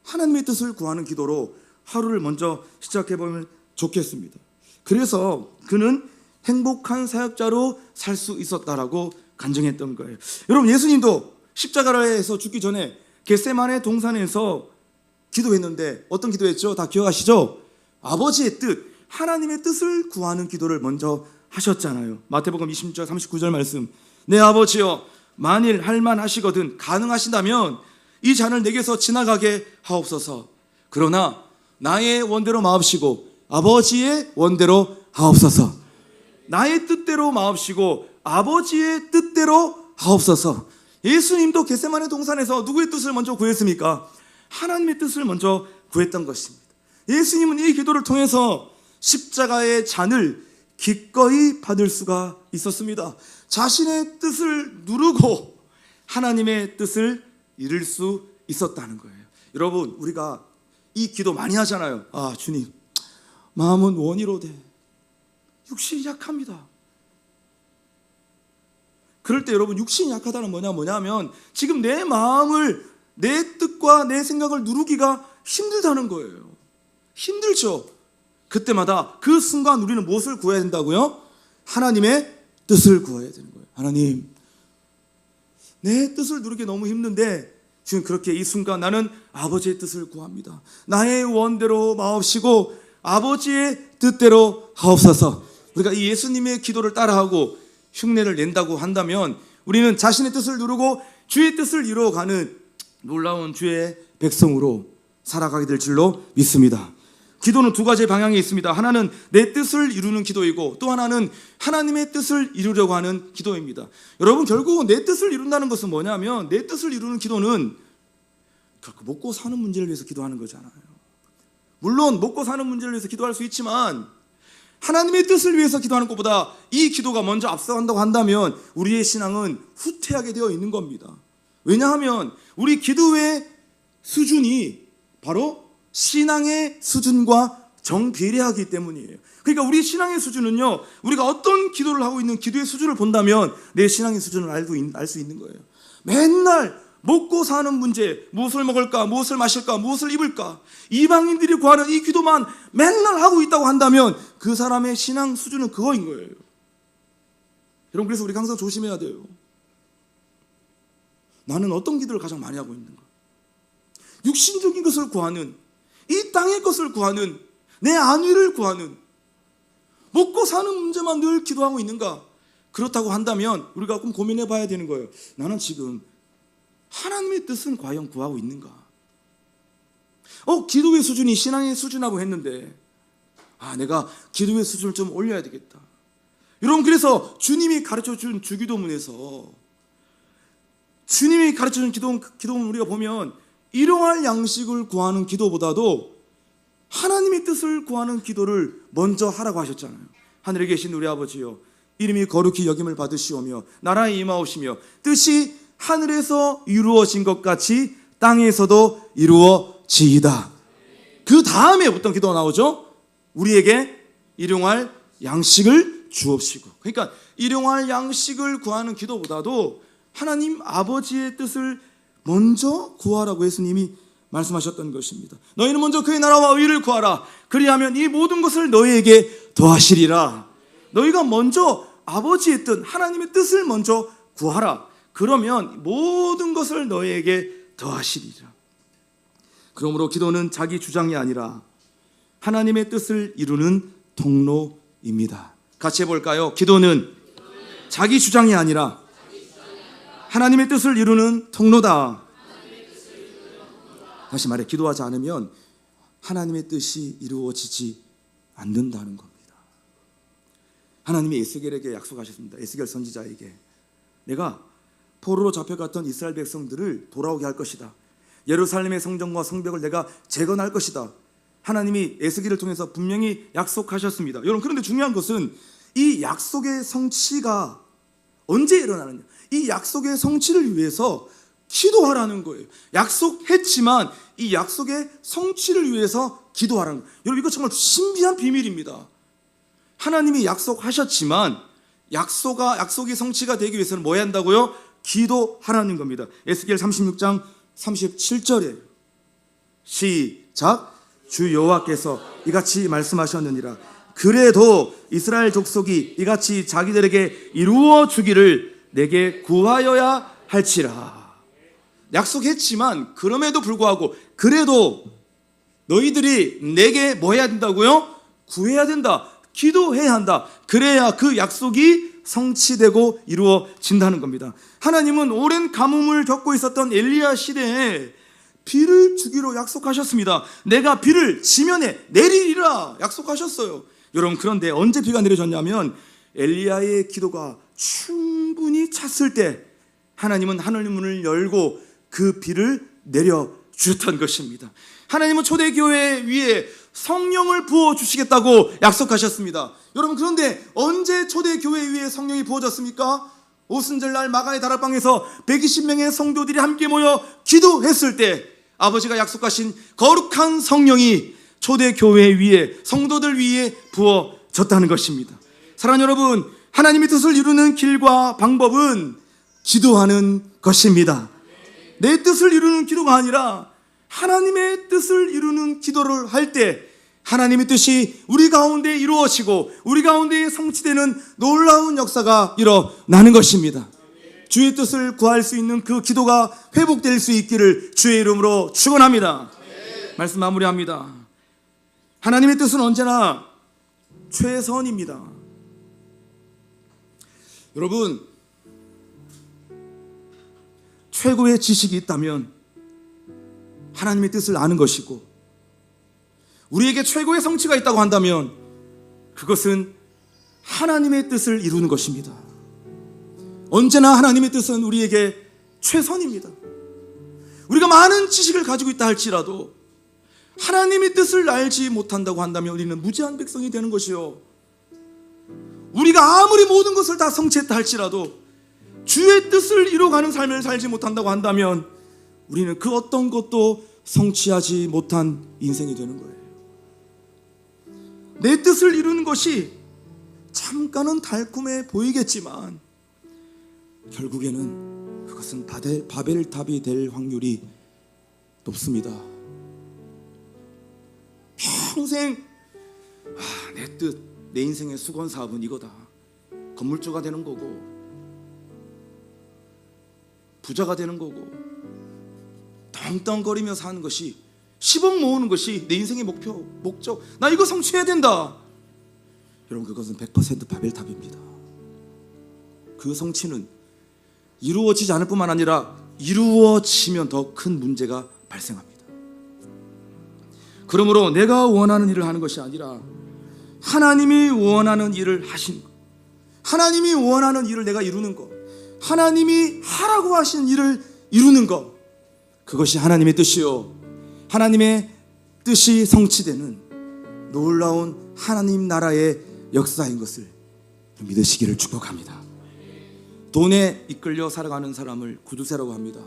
하나님의 뜻을 구하는 기도로 하루를 먼저 시작해보면 좋겠습니다. 그래서 그는 행복한 사역자로 살 수 있었다라고 간증했던 거예요. 여러분, 예수님도 십자가에서 죽기 전에 겟세마네 동산에서 기도했는데 어떤 기도했죠? 다 기억하시죠? 아버지의 뜻, 하나님의 뜻을 구하는 기도를 먼저 하셨잖아요. 마태복음 20절 39절 말씀, 내 아버지여, 만일 할만하시거든 가능하신다면 이 잔을 내게서 지나가게 하옵소서. 그러나 나의 원대로 마옵시고 아버지의 원대로 하옵소서. 나의 뜻대로 마옵시고 아버지의 뜻대로 하옵소서. 예수님도 겟세마네 동산에서 누구의 뜻을 먼저 구했습니까? 하나님의 뜻을 먼저 구했던 것입니다. 예수님은 이 기도를 통해서 십자가의 잔을 기꺼이 받을 수가 있었습니다. 자신의 뜻을 누르고 하나님의 뜻을 이룰 수 있었다는 거예요. 여러분, 우리가 이 기도 많이 하잖아요. 아, 주님, 마음은 원이로 돼. 육신이 약합니다. 그럴 때 여러분, 육신이 약하다는 뭐냐면 지금 내 마음을, 내 뜻과 내 생각을 누르기가 힘들다는 거예요. 힘들죠. 그때마다 그 순간 우리는 무엇을 구해야 된다고요? 하나님의 뜻을 구해야 되는 거예요. 하나님, 내 뜻을 누르기 너무 힘든데 지금 그렇게 이 순간 나는 아버지의 뜻을 구합니다. 나의 원대로 마옵시고 아버지의 뜻대로 하옵소서. 우리가 이 예수님의 기도를 따라하고 흉내를 낸다고 한다면 우리는 자신의 뜻을 누르고 주의 뜻을 이루어가는 놀라운 주의 백성으로 살아가게 될 줄로 믿습니다. 기도는 두 가지 방향이 있습니다. 하나는 내 뜻을 이루는 기도이고 또 하나는 하나님의 뜻을 이루려고 하는 기도입니다. 여러분, 결국은 내 뜻을 이룬다는 것은 뭐냐면 내 뜻을 이루는 기도는 결국 먹고 사는 문제를 위해서 기도하는 거잖아요. 물론 먹고 사는 문제를 위해서 기도할 수 있지만 하나님의 뜻을 위해서 기도하는 것보다 이 기도가 먼저 앞서간다고 한다면 우리의 신앙은 후퇴하게 되어 있는 겁니다. 왜냐하면 우리 기도의 수준이 바로 신앙의 수준과 정비례하기 때문이에요. 그러니까 우리 신앙의 수준은요, 우리가 어떤 기도를 하고 있는 기도의 수준을 본다면 내 신앙의 수준을 알 수 있는 거예요. 맨날 먹고 사는 문제, 무엇을 먹을까, 무엇을 마실까, 무엇을 입을까, 이방인들이 구하는 이 기도만 맨날 하고 있다고 한다면 그 사람의 신앙 수준은 그거인 거예요. 여러분, 그래서 우리가 항상 조심해야 돼요. 나는 어떤 기도를 가장 많이 하고 있는가? 육신적인 것을 구하는, 이 땅의 것을 구하는, 내 안위를 구하는, 먹고 사는 문제만 늘 기도하고 있는가? 그렇다고 한다면 우리가 조금 고민해 봐야 되는 거예요. 나는 지금 하나님의 뜻은 과연 구하고 있는가? 기도의 수준이 신앙의 수준하고 했는데 내가 기도의 수준을 좀 올려야 되겠다. 여러분, 그래서 주님이 가르쳐준 주기도문에서 주님이 가르쳐준 기도문 우리가 보면 일용할 양식을 구하는 기도보다도 하나님의 뜻을 구하는 기도를 먼저 하라고 하셨잖아요. 하늘에 계신 우리 아버지여, 이름이 거룩히 여김을 받으시오며 나라에 임하오시며 뜻이 하늘에서 이루어진 것 같이 땅에서도 이루어지이다. 그 다음에 어떤 기도가 나오죠? 우리에게 일용할 양식을 주옵시고. 그러니까 일용할 양식을 구하는 기도보다도 하나님 아버지의 뜻을 먼저 구하라고 예수님이 말씀하셨던 것입니다. 너희는 먼저 그의 나라와 의를 구하라. 그리하면 이 모든 것을 너희에게 더하시리라. 너희가 먼저 아버지의 뜻, 하나님의 뜻을 먼저 구하라. 그러면 모든 것을 너희에게 더하시리라. 그러므로 기도는 자기 주장이 아니라 하나님의 뜻을 이루는 통로입니다. 같이 해볼까요? 기도는 자기 주장이 아니라 하나님의 뜻을 이루는 통로다. 다시 말해, 기도하지 않으면 하나님의 뜻이 이루어지지 않는다는 겁니다. 하나님이 에스겔에게 약속하셨습니다. 에스겔 선지자에게 내가 포로로 잡혀갔던 이스라엘 백성들을 돌아오게 할 것이다. 예루살렘의 성전과 성벽을 내가 재건할 것이다. 하나님이 에스겔을 통해서 분명히 약속하셨습니다. 여러분, 그런데 중요한 것은 이 약속의 성취가 언제 일어나느냐. 이 약속의 성취를 위해서 기도하라는 거예요. 약속했지만 이 약속의 성취를 위해서 기도하라는 거예요. 여러분, 이거 정말 신비한 비밀입니다. 하나님이 약속하셨지만 약속이 성취가 되기 위해서는 뭐 해야 한다고요? 기도하라는 겁니다. 에스겔 36장 37절에 시작. 주 여호와께서 이같이 말씀하셨느니라. 그래도 이스라엘 족속이 이같이 자기들에게 이루어 주기를 내게 구하여야 할지라. 약속했지만 그럼에도 불구하고 그래도 너희들이 내게 뭐 해야 된다고요? 구해야 된다. 기도해야 한다. 그래야 그 약속이 성취되고 이루어진다는 겁니다. 하나님은 오랜 가뭄을 겪고 있었던 엘리야 시대에 비를 주기로 약속하셨습니다. 내가 비를 지면에 내리리라 약속하셨어요. 여러분, 그런데 언제 비가 내려졌냐면 엘리야의 기도가 충분히 찼을 때 하나님은 하늘 문을 열고 그 비를 내려주셨던 것입니다. 하나님은 초대교회 위에 성령을 부어주시겠다고 약속하셨습니다. 여러분, 그런데 언제 초대교회 위에 성령이 부어졌습니까? 오순절날 마가의 다락방에서 120명의 성도들이 함께 모여 기도했을 때 아버지가 약속하신 거룩한 성령이 초대교회 위에, 성도들 위에 부어졌다는 것입니다. 사랑하는 여러분, 하나님의 뜻을 이루는 길과 방법은 기도하는 것입니다. 내 뜻을 이루는 기도가 아니라 하나님의 뜻을 이루는 기도를 할 때 하나님의 뜻이 우리 가운데 이루어지고 우리 가운데 성취되는 놀라운 역사가 일어나는 것입니다. 주의 뜻을 구할 수 있는 그 기도가 회복될 수 있기를 주의 이름으로 축원합니다. 말씀 마무리합니다. 하나님의 뜻은 언제나 최선입니다. 여러분, 최고의 지식이 있다면 하나님의 뜻을 아는 것이고, 우리에게 최고의 성취가 있다고 한다면 그것은 하나님의 뜻을 이루는 것입니다. 언제나 하나님의 뜻은 우리에게 최선입니다. 우리가 많은 지식을 가지고 있다 할지라도 하나님의 뜻을 알지 못한다고 한다면 우리는 무지한 백성이 되는 것이요, 우리가 아무리 모든 것을 다 성취했다 할지라도 주의 뜻을 이루어가는 삶을 살지 못한다고 한다면 우리는 그 어떤 것도 성취하지 못한 인생이 되는 거예요. 내 뜻을 이루는 것이 잠깐은 달콤해 보이겠지만 결국에는 그것은 바벨탑이 될 확률이 높습니다. 평생 내 뜻, 내 인생의 수건 사업은 이거다. 건물주가 되는 거고 부자가 되는 거고 떵떵거리며 사는 것이, 10억 모으는 것이 내 인생의 목적, 나 이거 성취해야 된다. 여러분, 그것은 100% 바벨탑입니다. 그 성취는 이루어지지 않을 뿐만 아니라 이루어지면 더 큰 문제가 발생합니다. 그러므로 내가 원하는 일을 하는 것이 아니라 하나님이 원하는 일을 하시는 것, 하나님이 원하는 일을 내가 이루는 것, 하나님이 하라고 하신 일을 이루는 것, 그것이 하나님의 뜻이요, 하나님의 뜻이 성취되는 놀라운 하나님 나라의 역사인 것을 믿으시기를 축복합니다. 돈에 이끌려 살아가는 사람을 구두쇠라고 합니다.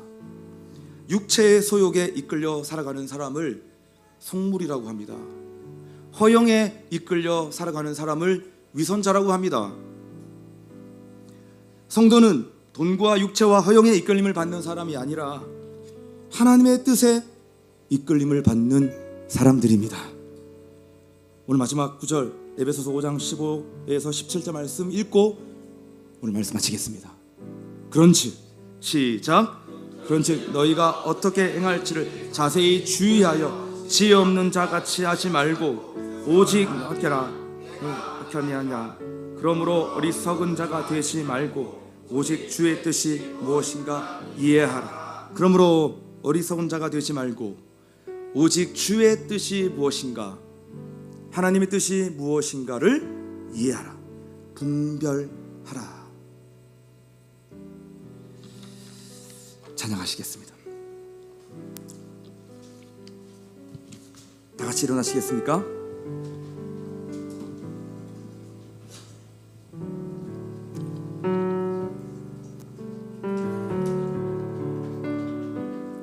육체의 소욕에 이끌려 살아가는 사람을 속물이라고 합니다. 허영에 이끌려 살아가는 사람을 위선자라고 합니다. 성도는 돈과 육체와 허영의 이끌림을 받는 사람이 아니라 하나님의 뜻에 이끌림을 받는 사람들입니다. 오늘 마지막 구절 에베소서 5장 15에서 17절 말씀 읽고 오늘 말씀 마치겠습니다. 그런즉 시작. 그런즉 너희가 어떻게 행할지를 자세히 주의하여 지혜 없는 자같이 하지 말고 오직 어떻게 하냐. 그러므로 어리석은 자가 되지 말고 오직 주의 뜻이 무엇인가 이해하라. 그러므로 어리석은 자가 되지 말고 오직 주의 뜻이 무엇인가, 하나님의 뜻이 무엇인가를 이해하라. 분별하라. 찬양하시겠습니다. 다 같이 일어나시겠습니까?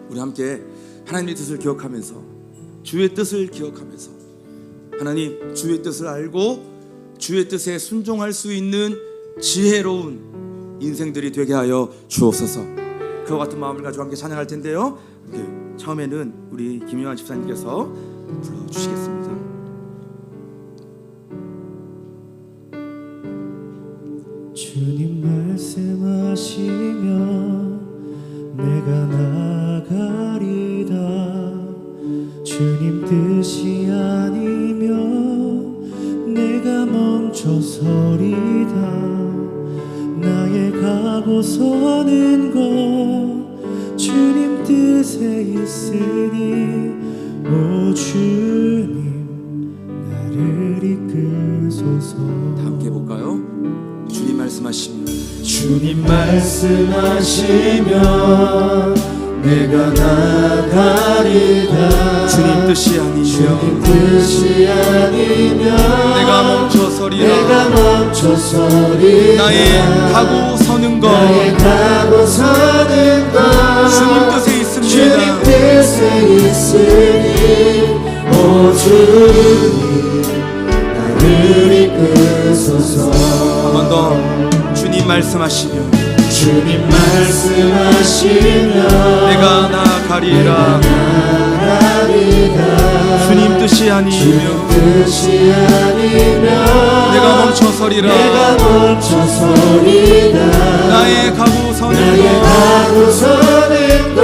우리 함께 하나님의 뜻을 기억하면서, 주의 뜻을 기억하면서 하나님 주의 뜻을 알고 주의 뜻에 순종할 수 있는 지혜로운 인생들이 되게 하여 주옵소서. 그와 같은 마음을 가지고 함께 찬양할 텐데요, 처음에는 우리 김요한 집사님께서 불러주시겠습니다. 주님 말씀하시면 내가 나가리다. 주님 뜻이 아니면 내가 멈춰서리다. 나의 가고 서는 것 주님 뜻에 있으니 오 주님 나를 이끄소서. 다 함께 해볼까요? 주님 말씀하시면 주님 말씀하시면 내가 나가리다. 주님 뜻이 아니면 주님 뜻이 아니면 내가 멈춰서리라. 나의 가고 서는 것 나의 가고 서는 것 주님 뜻에 있습니다. 주님 뜻에 있으니 오 주님 나를 이끄소서. 한 번 더 주님 말씀하시면 주님 말씀하시면 내가 나가리라. 주님 뜻이 아니면 내가 멈춰서리라. 나의 가고 서는 것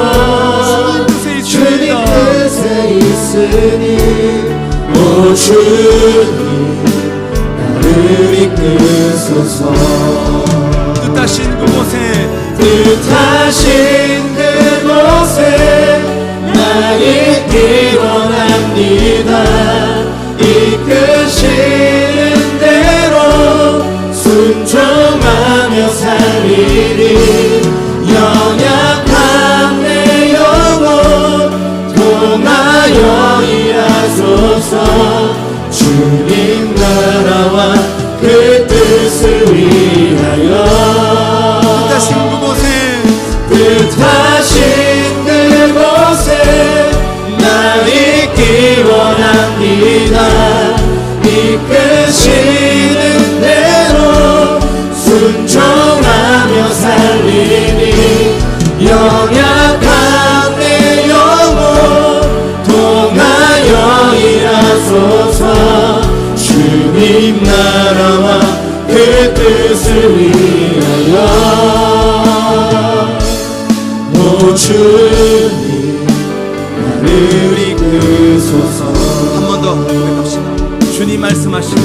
주님 뜻에 있습니다. 오 주님 나를 이끄소서. 뜻하신 그곳에 나의 길 원합니다. 이끄시는 대로 순종하며 살리리. 연약한 내 영혼 통하여 일하소서. 주님 나라와 그 뜻을 위하여 뜻하신 그곳에 나 있기 원합니다. 이끄시는 대로 순종하며 살리니 연약한 내 영혼 통하여 일하소서. 주님 나라와 그 뜻을 위하여 오 주님 나를 이끄소서. 한 번 더 고백합시다. 주님 말씀하시면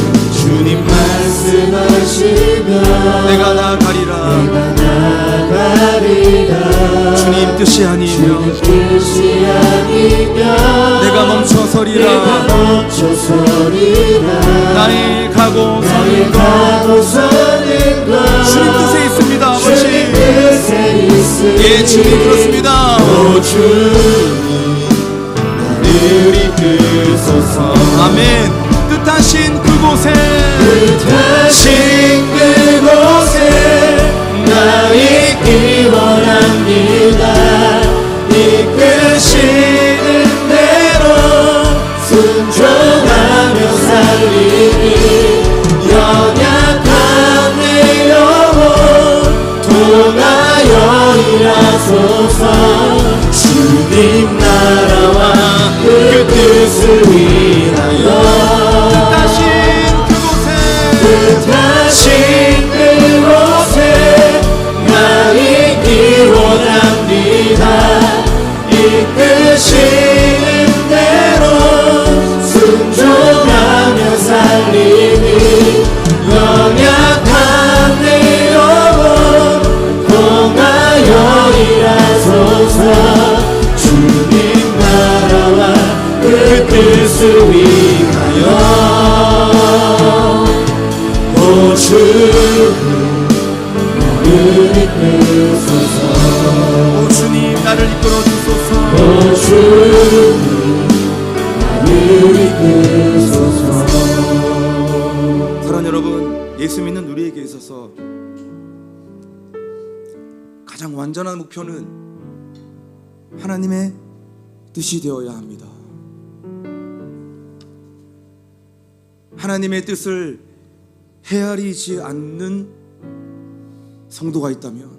내가 나가리라. 주님 뜻이 아니면 내가 멈춰서리라. 나의 가고 서는 것 주님 뜻에 있습니다. 아버지, 예, 주님 그렇습니다. 오 주님 나를 이끄소서. 아멘. 뜻하신 그곳에 나 있기 원합니다. 이끄시는 대로 순종하며 이끄소서. 오 주님 나를 이끌어 주소서. 오 주님 나를 이끄소서. 사랑하는 여러분, 예수 믿는 우리에게 있어서 가장 완전한 목표는 하나님의 뜻이 되어야 합니다. 하나님의 뜻을 헤아리지 않는 성도가 있다면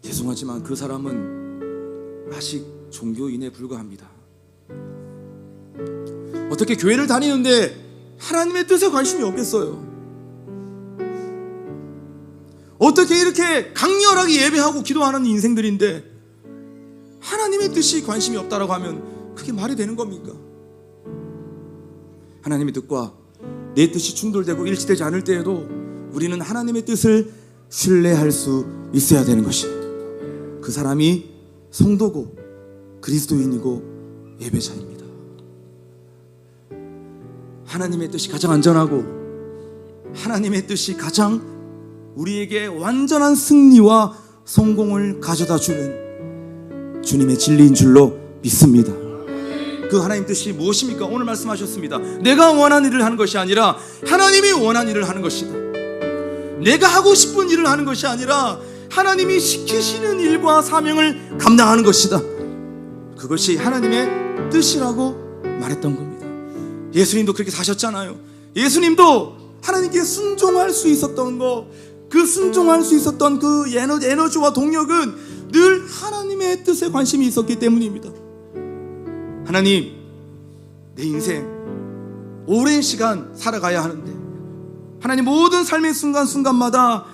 죄송하지만 그 사람은 아직 종교인에 불과합니다. 어떻게 교회를 다니는데 하나님의 뜻에 관심이 없겠어요? 어떻게 이렇게 강렬하게 예배하고 기도하는 인생들인데 하나님의 뜻이 관심이 없다라고 하면 그게 말이 되는 겁니까? 하나님의 뜻과 내 뜻이 충돌되고 일치되지 않을 때에도 우리는 하나님의 뜻을 신뢰할 수 있어야 되는 것이, 그 사람이 성도고 그리스도인이고 예배자입니다. 하나님의 뜻이 가장 안전하고 하나님의 뜻이 가장 우리에게 완전한 승리와 성공을 가져다 주는 주님의 진리인 줄로 믿습니다. 그 하나님 뜻이 무엇입니까? 오늘 말씀하셨습니다. 내가 원하는 일을 하는 것이 아니라 하나님이 원하는 일을 하는 것이다. 내가 하고 싶은 일을 하는 것이 아니라 하나님이 시키시는 일과 사명을 감당하는 것이다. 그것이 하나님의 뜻이라고 말했던 겁니다. 예수님도 그렇게 사셨잖아요. 예수님도 하나님께 순종할 수 있었던 거, 그 순종할 수 있었던 그 에너지와 동력은 늘 하나님의 뜻에 관심이 있었기 때문입니다. 하나님, 내 인생 오랜 시간 살아가야 하는데 하나님 모든 삶의 순간순간마다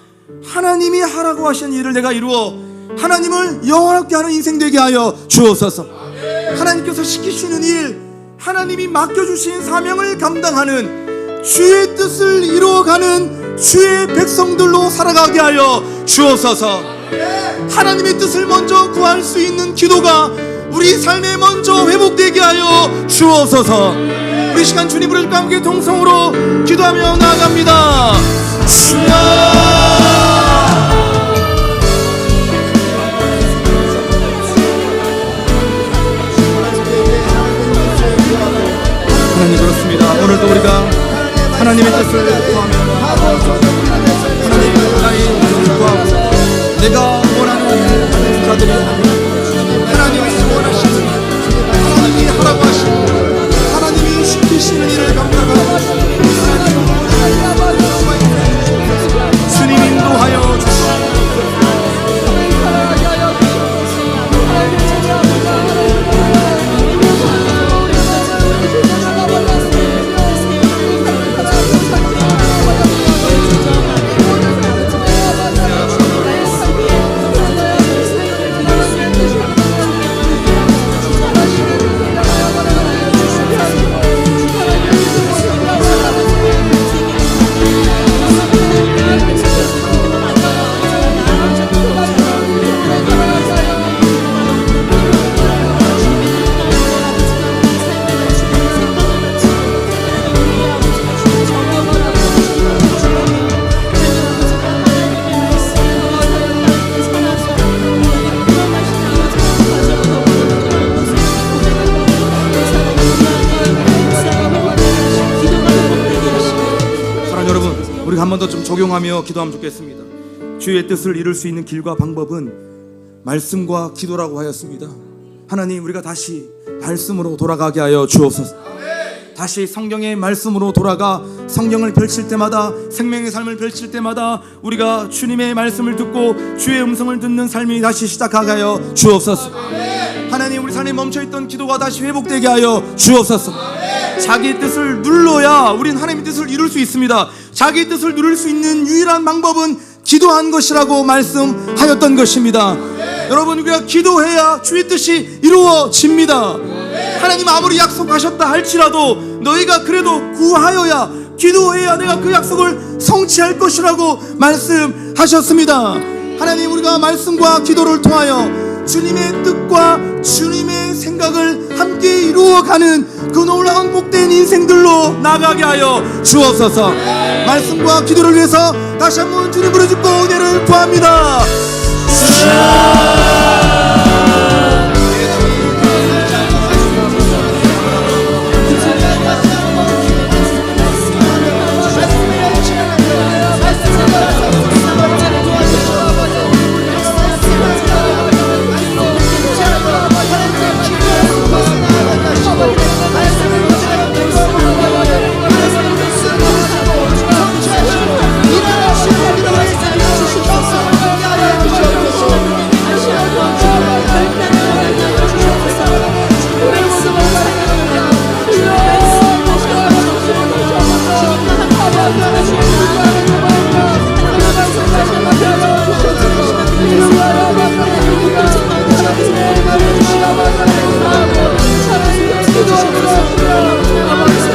하나님이 하라고 하신 일을 내가 이루어 하나님을 영원하게 하는 인생 되게 하여 주옵소서. 하나님께서 시키시는 일, 하나님이 맡겨주신 사명을 감당하는 주의 뜻을 이루어가는 주의 백성들로 살아가게 하여 주옵소서. 하나님의 뜻을 먼저 구할 수 있는 기도가 우리 삶에 먼저 회복되게 하여 주옵소서. 우리 시간 주님으로 함께 동성으로 기도하며 나아갑니다. 주여, 하나님 그렇습니다. 오늘도 우리가 하나님의 뜻을 구하며 하나님 나의 뜻을 구하고 내가 원하는 자들이 하나님이 원하시는, 하나님이 하라고 하시는, 하나님이 시키시는 일을 감당하는 주님 인도하여 주시옵소서. 우리가 한 번 더 좀 적용하며 기도하면 좋겠습니다. 주의 뜻을 이룰 수 있는 길과 방법은 말씀과 기도라고 하였습니다. 하나님, 우리가 다시 말씀으로 돌아가게 하여 주옵소서. 다시 성경의 말씀으로 돌아가 성경을 펼칠 때마다, 생명의 삶을 펼칠 때마다 우리가 주님의 말씀을 듣고 주의 음성을 듣는 삶이 다시 시작하게 하여 주옵소서. 하나님, 우리 삶에 멈춰있던 기도가 다시 회복되게 하여 주옵소서. 자기 뜻을 눌러야 우린 하나님의 뜻을 이룰 수 있습니다. 자기 뜻을 누릴 수 있는 유일한 방법은 기도한 것이라고 말씀하였던 것입니다. 여러분, 우리가 기도해야 주의 뜻이 이루어집니다. 하나님 아무리 약속하셨다 할지라도 너희가 그래도 구하여야, 기도해야 내가 그 약속을 성취할 것이라고 말씀하셨습니다. 하나님, 우리가 말씀과 기도를 통하여 주님의 뜻과 주님의 생각을 함께 이루어가는 그 놀라운 복된 인생들로 나가게 하여 주옵소서. 말씀과 기도를 위해서 다시 한번 주님 부르짖고 은혜를 구합니다.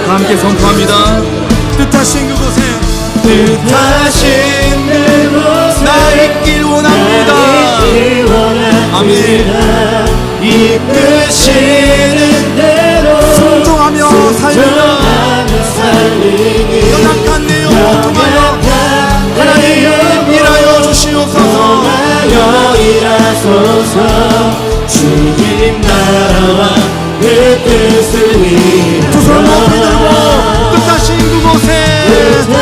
함께 선포합니다. 뜻하신 그곳에 뜻하신 그곳에 나 있길 원합니다. 아멘. 이끄시는 대로 순종하며 살리니 연약한 내 영혼 통하여 하나님 일하여 주시옵소서. 일하소서. 주님 나라와 그 뜻을 위하여 두 손을 높이 들고 뜻하신 그곳에 나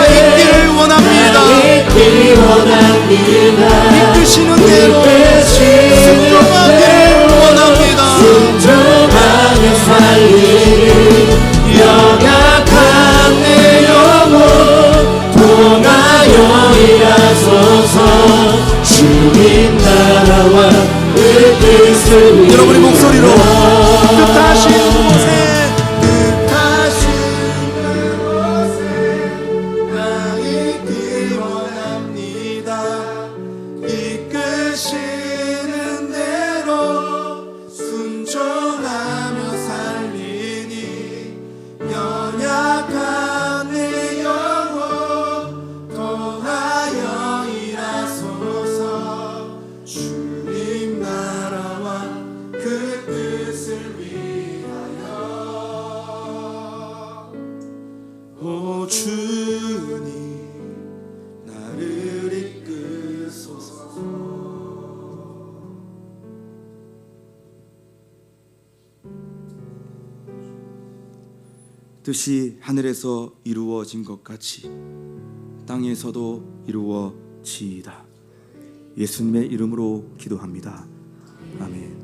있기를 원합니다. 이끄시는 대로 순종하기를 원합니다. 순종하며 살리니 연약한 내 영혼 통하여 일하소서. 주님 나라와 그 뜻을 위하여 여러분의 목소리로 뜻하신 그곳에 나 있길 원합니다. 이끄시는 대로 순종하며 살리니 연약한 내 영혼 통하여 일하소서. 주님 나라와 그 뜻을 위하여. 오 주님 나를 이끄소서. 뜻이 하늘에서 이루어진 것 같이 땅에서도 이루어지이다. 예수님의 이름으로 기도합니다. 아멘.